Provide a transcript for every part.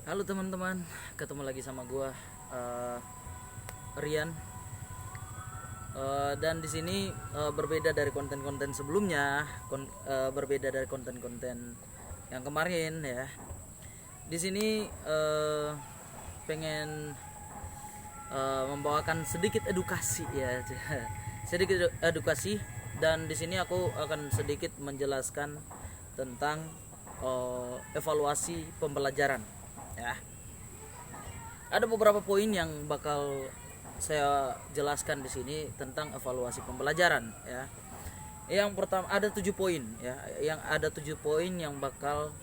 Halo teman-teman, ketemu lagi sama gua Rian. Dan di sini berbeda dari konten-konten sebelumnya, berbeda dari konten-konten yang kemarin ya. Di sini pengen membawakan sedikit edukasi ya, sedikit edukasi. Dan di sini aku akan sedikit menjelaskan tentang evaluasi pembelajaran ya. Ada beberapa poin yang bakal saya jelaskan di sini tentang evaluasi pembelajaran ya. Yang pertama ada 7 poin ya. Yang ada 7 poin yang bakal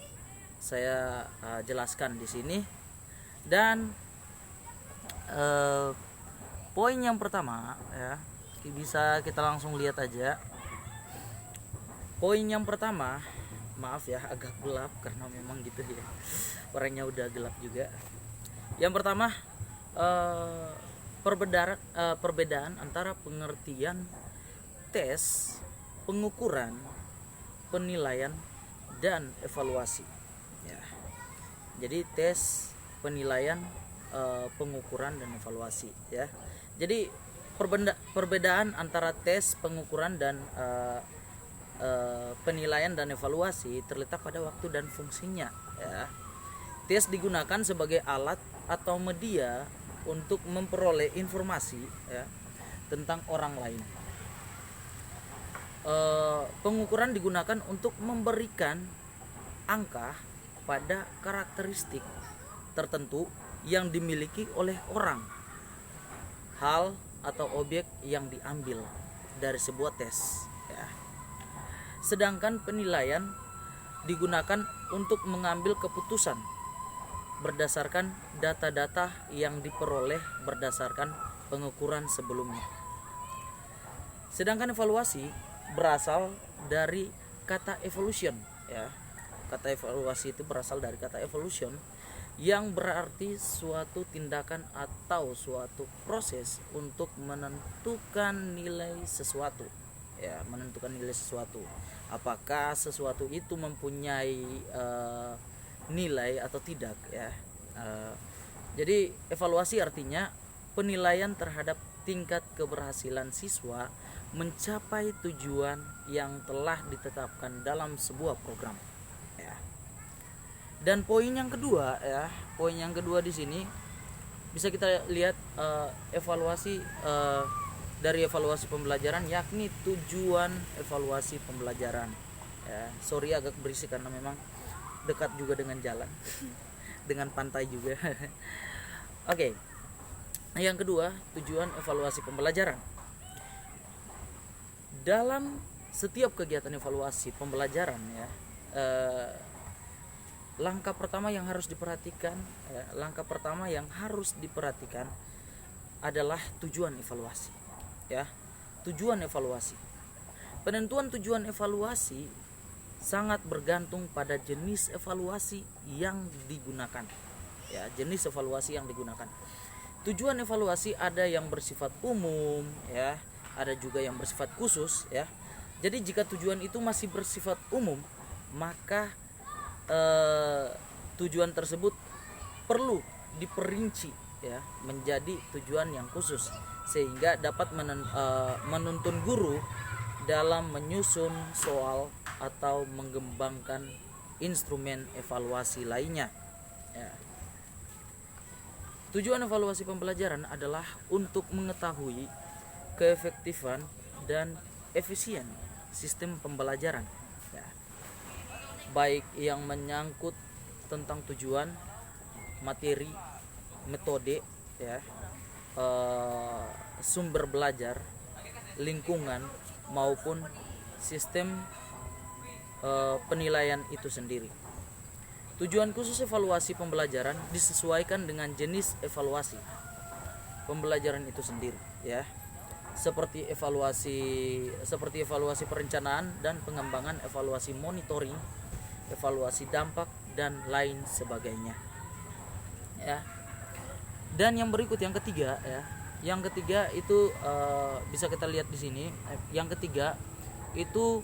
saya jelaskan di sini. Dan poin yang pertama ya, bisa kita langsung lihat aja. Poin yang pertama, maaf ya agak gelap karena memang gitu ya, warnanya udah gelap juga. Yang pertama, perbedaan antara pengertian tes, pengukuran, penilaian, dan evaluasi ya. Jadi tes, penilaian, pengukuran, dan evaluasi ya. Jadi perbedaan antara tes, pengukuran, dan penilaian dan evaluasi terletak pada waktu dan fungsinya ya. Tes digunakan sebagai alat atau media untuk memperoleh informasi ya, tentang orang lain. Pengukuran digunakan untuk memberikan angka pada karakteristik tertentu yang dimiliki oleh orang, hal, atau objek yang diambil dari sebuah tes ya. Sedangkan penilaian digunakan untuk mengambil keputusan berdasarkan data-data yang diperoleh berdasarkan pengukuran sebelumnya. Sedangkan evaluasi berasal dari kata evolution ya. Kata evaluasi itu berasal dari kata evolution yang berarti suatu tindakan atau suatu proses untuk menentukan nilai sesuatu ya, menentukan nilai sesuatu. Apakah sesuatu itu mempunyai nilai atau tidak ya. Jadi evaluasi artinya penilaian terhadap tingkat keberhasilan siswa mencapai tujuan yang telah ditetapkan dalam sebuah program ya. Dan poin yang kedua ya, poin yang kedua di sini bisa kita lihat evaluasi dari evaluasi pembelajaran, yakni tujuan evaluasi pembelajaran ya. Sorry agak berisik karena memang dekat juga dengan jalan dengan pantai juga. Oke. Yang kedua, tujuan evaluasi pembelajaran. Dalam setiap kegiatan evaluasi pembelajaran ya, langkah pertama yang harus diperhatikan adalah tujuan evaluasi ya. Tujuan evaluasi, penentuan tujuan evaluasi sangat bergantung pada jenis evaluasi yang digunakan ya. Jenis evaluasi yang digunakan, tujuan evaluasi ada yang bersifat umum ya, ada juga yang bersifat khusus ya. Jadi jika tujuan itu masih bersifat umum, maka tujuan tersebut perlu diperinci ya menjadi tujuan yang khusus, sehingga dapat menuntun guru dalam menyusun soal atau mengembangkan instrumen evaluasi lainnya ya. Tujuan evaluasi pembelajaran adalah untuk mengetahui keefektifan dan efisien sistem pembelajaran ya, baik yang menyangkut tentang tujuan, materi, metode ya, sumber belajar, lingkungan, maupun sistem penilaian itu sendiri. Tujuan khusus evaluasi pembelajaran disesuaikan dengan jenis evaluasi pembelajaran itu sendiri ya. Seperti evaluasi perencanaan dan pengembangan, evaluasi monitoring, evaluasi dampak, dan lain sebagainya ya. Dan yang berikut, yang ketiga ya, yang ketiga itu bisa kita lihat di sini. Yang ketiga itu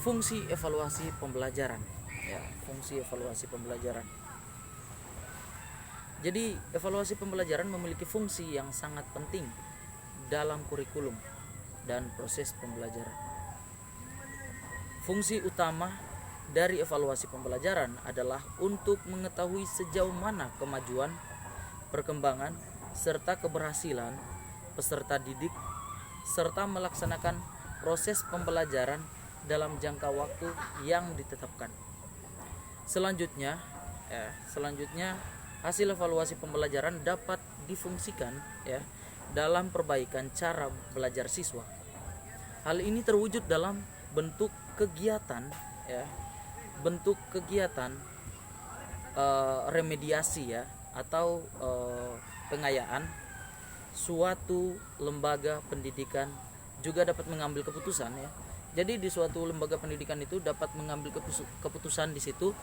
fungsi evaluasi pembelajaran ya, fungsi evaluasi pembelajaran. Jadi evaluasi pembelajaran memiliki fungsi yang sangat penting dalam kurikulum dan proses pembelajaran. Fungsi utama dari evaluasi pembelajaran adalah untuk mengetahui sejauh mana kemajuan, perkembangan, serta keberhasilan peserta didik, serta melaksanakan proses pembelajaran dalam jangka waktu yang ditetapkan. Selanjutnya hasil evaluasi pembelajaran dapat difungsikan dalam perbaikan cara belajar siswa. Hal ini terwujud dalam bentuk kegiatan remediasi atau pengayaan. Suatu lembaga pendidikan juga dapat mengambil keputusan Jadi di suatu lembaga pendidikan itu dapat mengambil keputusan di situ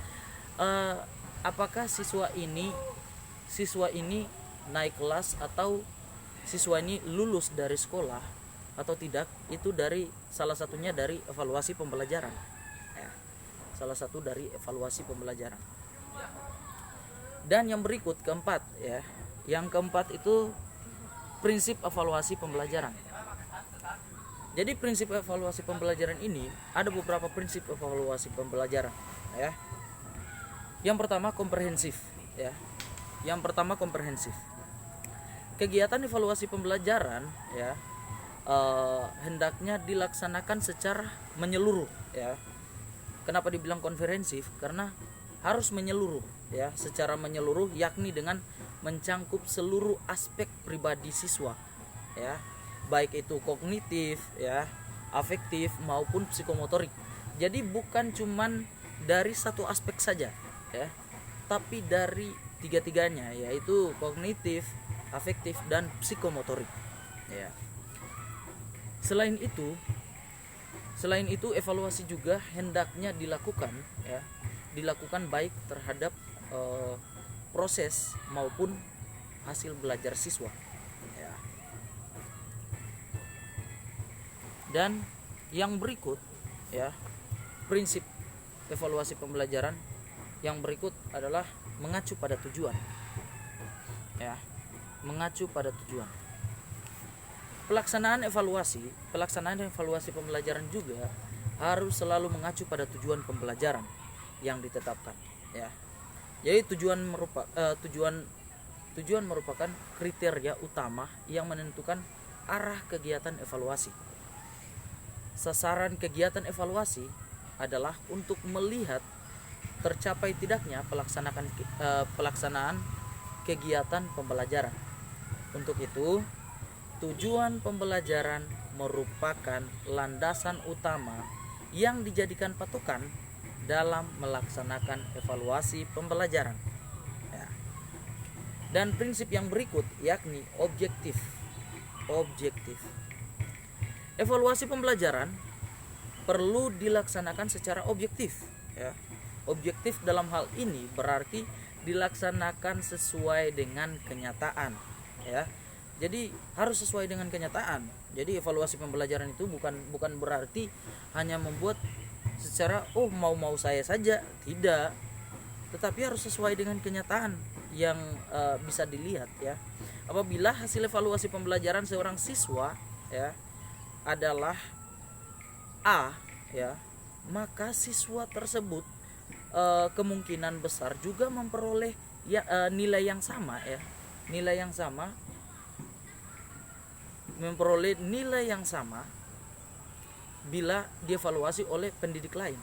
apakah siswa ini naik kelas atau siswa ini lulus dari sekolah atau tidak. Itu dari salah satunya dari evaluasi pembelajaran. Salah satu dari evaluasi pembelajaran. Dan yang berikut keempat Yang keempat itu prinsip evaluasi pembelajaran. Jadi prinsip evaluasi pembelajaran ini ada beberapa prinsip evaluasi pembelajaran Yang pertama komprehensif Kegiatan evaluasi pembelajaran hendaknya dilaksanakan secara menyeluruh Kenapa dibilang komprehensif? Karena harus menyeluruh secara menyeluruh, yakni dengan mencangkup seluruh aspek pribadi siswa baik itu kognitif afektif maupun psikomotorik. Jadi bukan cuman dari satu aspek saja tapi dari tiga-tiganya, yaitu kognitif, afektif, dan psikomotorik Selain itu evaluasi juga hendaknya dilakukan baik terhadap proses maupun hasil belajar siswa Dan yang berikut prinsip evaluasi pembelajaran yang berikut adalah mengacu pada tujuan Pelaksanaan evaluasi pembelajaran juga harus selalu mengacu pada tujuan pembelajaran yang ditetapkan Jadi tujuan merupakan kriteria utama yang menentukan arah kegiatan evaluasi. Sasaran kegiatan evaluasi adalah untuk melihat tercapai tidaknya pelaksanaan kegiatan pembelajaran. Untuk itu, tujuan pembelajaran merupakan landasan utama yang dijadikan patokan dalam melaksanakan evaluasi pembelajaran Dan prinsip yang berikut yakni objektif. Evaluasi pembelajaran perlu dilaksanakan secara objektif Objektif dalam hal ini berarti dilaksanakan sesuai dengan kenyataan Jadi harus sesuai dengan kenyataan. Jadi evaluasi pembelajaran itu bukan berarti hanya membuat secara mau saya saja, tidak, tetapi harus sesuai dengan kenyataan yang bisa dilihat Apabila hasil evaluasi pembelajaran seorang siswa adalah A maka siswa tersebut kemungkinan besar juga memperoleh nilai yang sama bila dievaluasi oleh pendidik lain.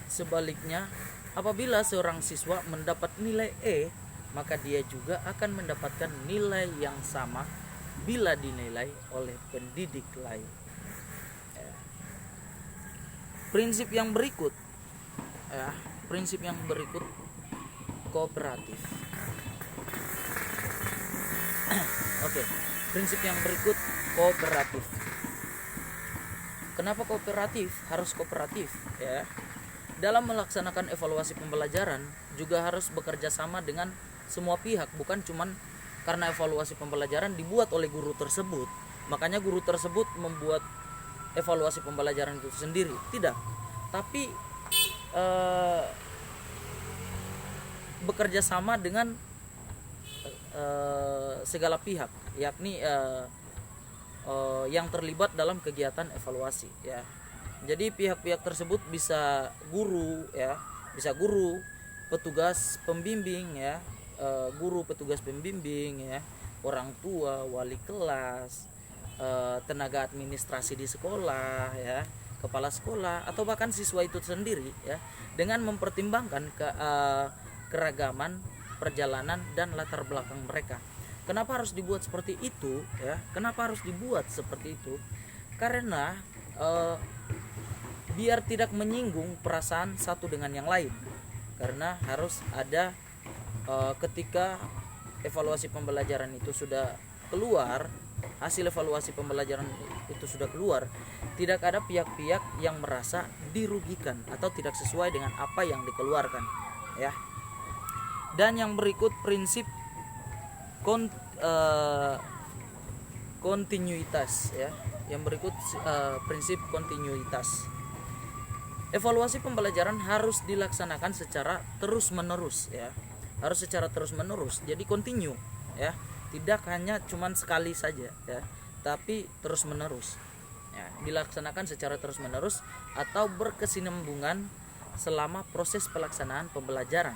Sebaliknya, apabila seorang siswa mendapat nilai E, maka dia juga akan mendapatkan nilai yang sama bila dinilai oleh pendidik lain. Prinsip yang berikut kooperatif. Prinsip yang berikut kooperatif. Kenapa kooperatif? Harus kooperatif Dalam melaksanakan evaluasi pembelajaran juga harus bekerja sama dengan semua pihak, bukan cuman karena evaluasi pembelajaran dibuat oleh guru tersebut, makanya guru tersebut membuat evaluasi pembelajaran itu sendiri. Tidak. Tapi bekerja sama dengan segala pihak, yakni yang terlibat dalam kegiatan evaluasi ya. Jadi pihak-pihak tersebut bisa guru ya, bisa guru, petugas pembimbing ya, guru, petugas pembimbing ya, orang tua, wali kelas, tenaga administrasi di sekolah ya, kepala sekolah, atau bahkan siswa itu sendiri ya, dengan mempertimbangkan keragaman perjalanan dan latar belakang mereka. Kenapa harus dibuat seperti itu ya? Kenapa harus dibuat seperti itu? Karena biar tidak menyinggung perasaan satu dengan yang lain. Karena harus ada ketika evaluasi pembelajaran itu sudah keluar, hasil evaluasi pembelajaran itu sudah keluar, tidak ada pihak-pihak yang merasa dirugikan atau tidak sesuai dengan apa yang dikeluarkan ya. Dan yang berikut prinsip kontinuitas ya. Yang berikut prinsip kontinuitas. Evaluasi pembelajaran harus dilaksanakan secara terus-menerus ya. Harus secara terus-menerus. Jadi continue ya. Tidak hanya cuman sekali saja ya, tapi terus-menerus. Ya, dilaksanakan secara terus-menerus atau berkesinambungan selama proses pelaksanaan pembelajaran.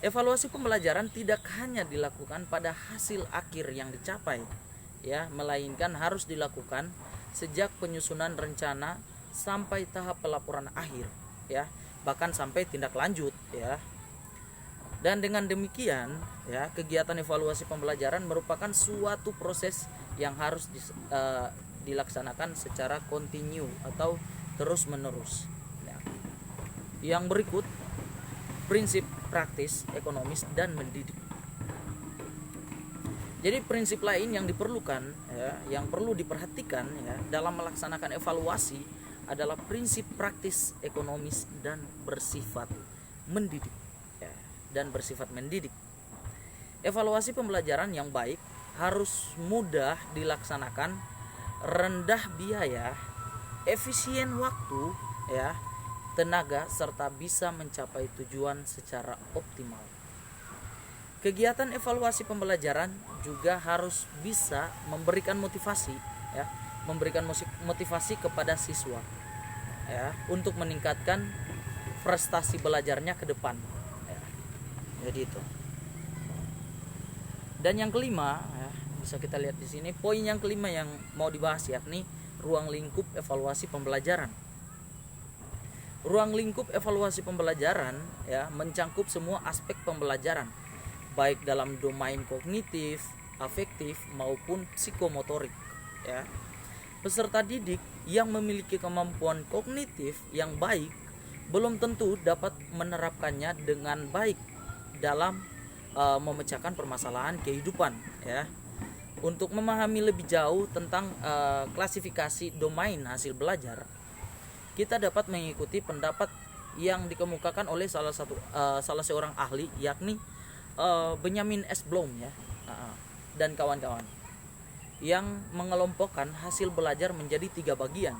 Evaluasi pembelajaran tidak hanya dilakukan pada hasil akhir yang dicapai ya, melainkan harus dilakukan sejak penyusunan rencana sampai tahap pelaporan akhir ya, bahkan sampai tindak lanjut ya. Dan dengan demikian ya, kegiatan evaluasi pembelajaran merupakan suatu proses yang harus dilaksanakan secara kontinu atau terus-menerus ya. Yang berikut prinsip praktis, ekonomis, dan mendidik. Jadi prinsip lain yang diperlukan ya, yang perlu diperhatikan ya dalam melaksanakan evaluasi adalah prinsip praktis, ekonomis, dan bersifat mendidik ya, dan bersifat mendidik. Evaluasi pembelajaran yang baik harus mudah dilaksanakan, rendah biaya, efisien waktu ya, tenaga, serta bisa mencapai tujuan secara optimal. Kegiatan evaluasi pembelajaran juga harus bisa memberikan motivasi ya, memberikan motivasi kepada siswa ya, untuk meningkatkan prestasi belajarnya ke depan ya. Jadi itu. Dan yang kelima ya, bisa kita lihat di sini, poin yang kelima yang mau dibahas yakni ruang lingkup evaluasi pembelajaran. Ruang lingkup evaluasi pembelajaran ya mencangkup semua aspek pembelajaran, baik dalam domain kognitif, afektif maupun psikomotorik ya. Peserta didik yang memiliki kemampuan kognitif yang baik belum tentu dapat menerapkannya dengan baik dalam memecahkan permasalahan kehidupan ya. Untuk memahami lebih jauh tentang klasifikasi domain hasil belajar, kita dapat mengikuti pendapat yang dikemukakan oleh salah seorang ahli, yakni Benjamin S. Bloom ya, dan kawan-kawan, yang mengelompokkan hasil belajar menjadi 3 bagian,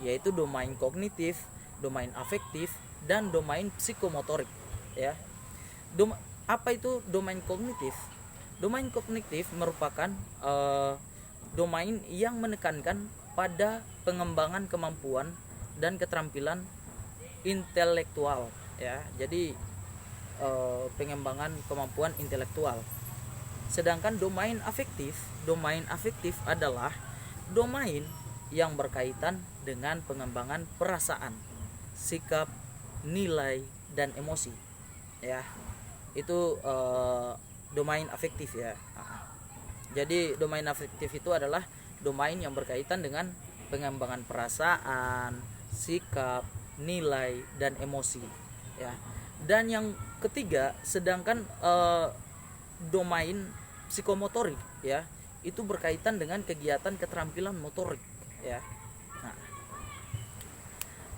yaitu domain kognitif, domain afektif, dan domain psikomotorik ya. Apa itu domain kognitif? Domain kognitif merupakan domain yang menekankan pada pengembangan kemampuan dan keterampilan intelektual ya. Jadi pengembangan kemampuan intelektual. Sedangkan domain afektif adalah domain yang berkaitan dengan pengembangan perasaan, sikap, nilai, dan emosi ya. Itu domain afektif ya. Jadi domain afektif itu adalah domain yang berkaitan dengan pengembangan perasaan, sikap, nilai, dan emosi ya. Dan yang ketiga, sedangkan domain psikomotorik ya, itu berkaitan dengan kegiatan keterampilan motorik ya. Nah,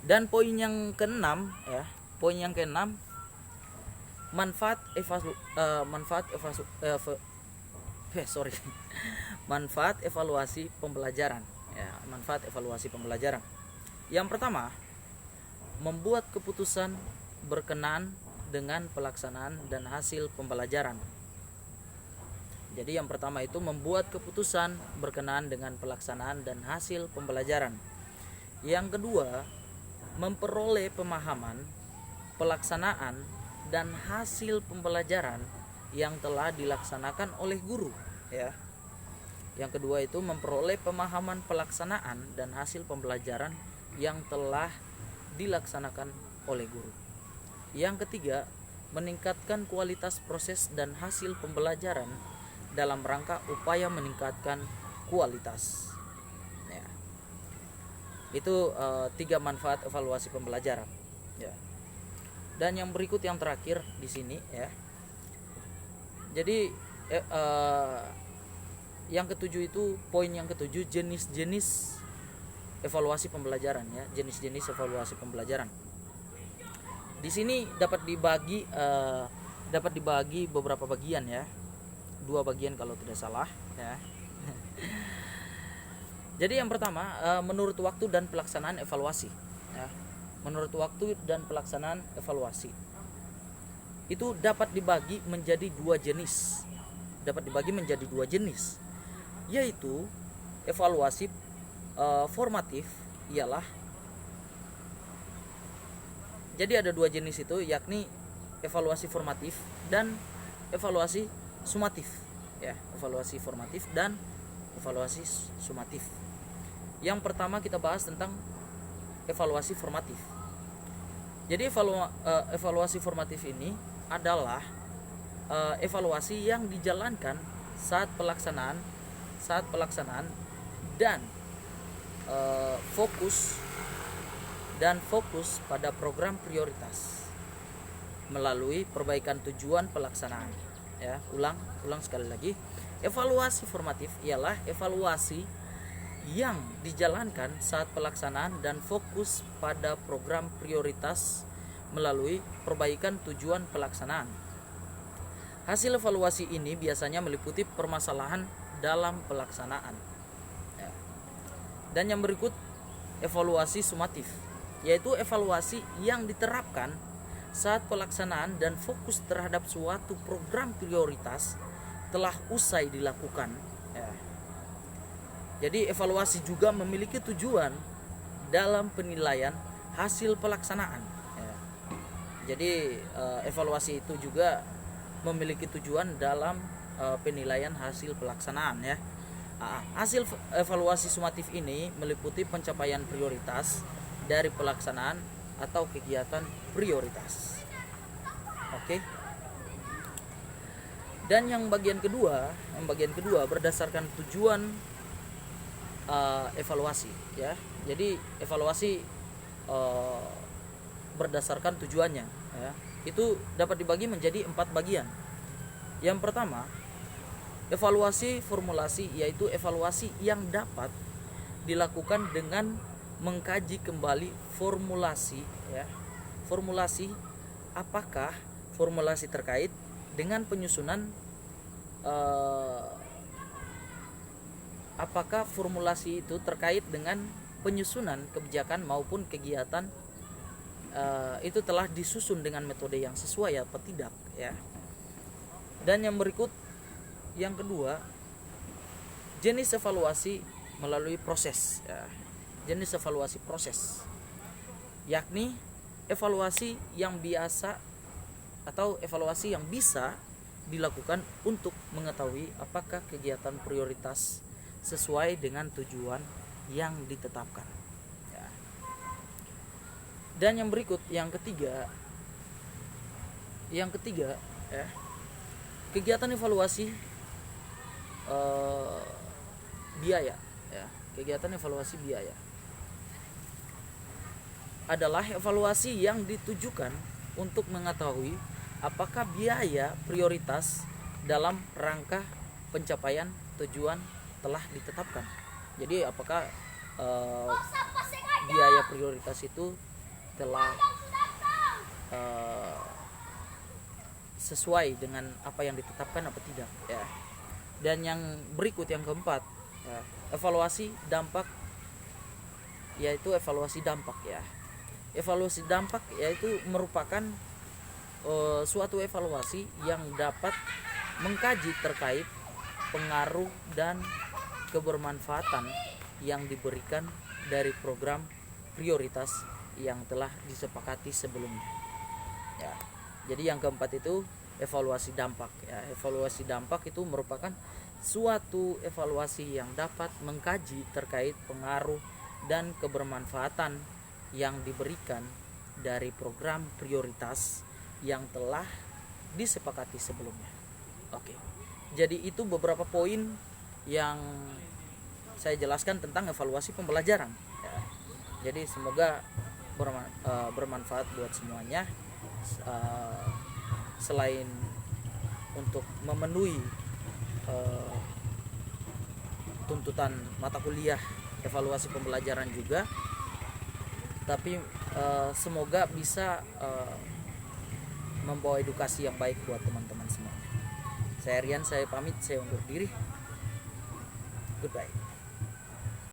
dan poin yang keenam ya, manfaat evaluasi pembelajaran ya. Manfaat evaluasi pembelajaran. Yang pertama, membuat keputusan berkenaan dengan pelaksanaan dan hasil pembelajaran. Jadi yang pertama itu membuat keputusan berkenaan dengan pelaksanaan dan hasil pembelajaran. Yang kedua, memperoleh pemahaman, pelaksanaan dan hasil pembelajaran yang telah dilaksanakan oleh guru, ya. Yang kedua itu memperoleh pemahaman, pelaksanaan dan hasil pembelajaran yang telah dilaksanakan oleh guru. Yang ketiga, meningkatkan kualitas proses dan hasil pembelajaran dalam rangka upaya meningkatkan kualitas. Ya. Itu 3 manfaat evaluasi pembelajaran. Ya. Dan yang berikut yang terakhir di sini, ya. Jadi yang ketujuh itu, poin yang ketujuh, jenis-jenis evaluasi pembelajaran, ya, jenis-jenis evaluasi pembelajaran. Di sini dapat dibagi beberapa bagian, ya. 2 bagian kalau tidak salah, ya. Jadi yang pertama, menurut waktu dan pelaksanaan evaluasi, ya. Menurut waktu dan pelaksanaan evaluasi itu dapat dibagi menjadi 2 jenis. Yaitu evaluasi formatif, ialah jadi ada 2 jenis itu, yakni evaluasi formatif dan evaluasi sumatif, ya. Evaluasi formatif dan evaluasi sumatif. Yang pertama kita bahas tentang evaluasi formatif. Jadi evaluasi formatif ini adalah evaluasi yang dijalankan saat pelaksanaan dan fokus pada program prioritas melalui perbaikan tujuan pelaksanaan. Ya, ulang sekali lagi. Evaluasi formatif ialah evaluasi yang dijalankan saat pelaksanaan dan fokus pada program prioritas melalui perbaikan tujuan pelaksanaan. Hasil evaluasi ini biasanya meliputi permasalahan dalam pelaksanaan. Ya. Dan yang berikut evaluasi sumatif, yaitu evaluasi yang diterapkan saat pelaksanaan dan fokus terhadap suatu program prioritas telah usai dilakukan. Ya. Jadi evaluasi juga memiliki tujuan dalam penilaian hasil pelaksanaan. Ya. Jadi evaluasi itu juga memiliki tujuan dalam penilaian hasil pelaksanaan, ya. Hasil evaluasi sumatif ini meliputi pencapaian prioritas dari pelaksanaan atau kegiatan prioritas. Oke. Dan yang bagian kedua berdasarkan tujuan evaluasi, ya. Jadi evaluasi berdasarkan tujuannya, ya. Itu dapat dibagi menjadi 4 bagian. Yang pertama, evaluasi formulasi, yaitu evaluasi yang dapat dilakukan dengan mengkaji kembali formulasi, ya. Formulasi, apakah formulasi terkait dengan penyusunan apakah formulasi itu terkait dengan penyusunan kebijakan maupun kegiatan itu telah disusun dengan metode yang sesuai atau tidak, ya. Dan yang berikut, yang kedua, jenis evaluasi melalui proses, ya. Jenis evaluasi proses, yakni evaluasi yang biasa atau evaluasi yang bisa dilakukan untuk mengetahui apakah kegiatan prioritas sesuai dengan tujuan yang ditetapkan, ya. Dan yang berikut, yang ketiga, ya, kegiatan evaluasi biaya, ya. Kegiatan evaluasi biaya adalah evaluasi yang ditujukan untuk mengetahui apakah biaya prioritas dalam rangka pencapaian tujuan telah ditetapkan. Jadi apakah biaya prioritas itu telah sesuai dengan apa yang ditetapkan atau tidak, ya. Dan yang berikut, yang keempat, ya, evaluasi dampak, yaitu evaluasi dampak, ya. Evaluasi dampak yaitu merupakan suatu evaluasi yang dapat mengkaji terkait pengaruh dan kebermanfaatan yang diberikan dari program prioritas yang telah disepakati sebelumnya. Ya. Jadi yang keempat itu evaluasi dampak. Ya, evaluasi dampak itu merupakan suatu evaluasi yang dapat mengkaji terkait pengaruh dan kebermanfaatan yang diberikan dari program prioritas yang telah disepakati sebelumnya. Oke. Jadi itu beberapa poin yang saya jelaskan tentang evaluasi pembelajaran. Ya. Jadi semoga bermanfaat buat semuanya. Selain untuk memenuhi tuntutan mata kuliah evaluasi pembelajaran juga, tapi semoga bisa membawa edukasi yang baik buat teman-teman semua. Saya Rian, saya pamit, saya undur diri. Goodbye.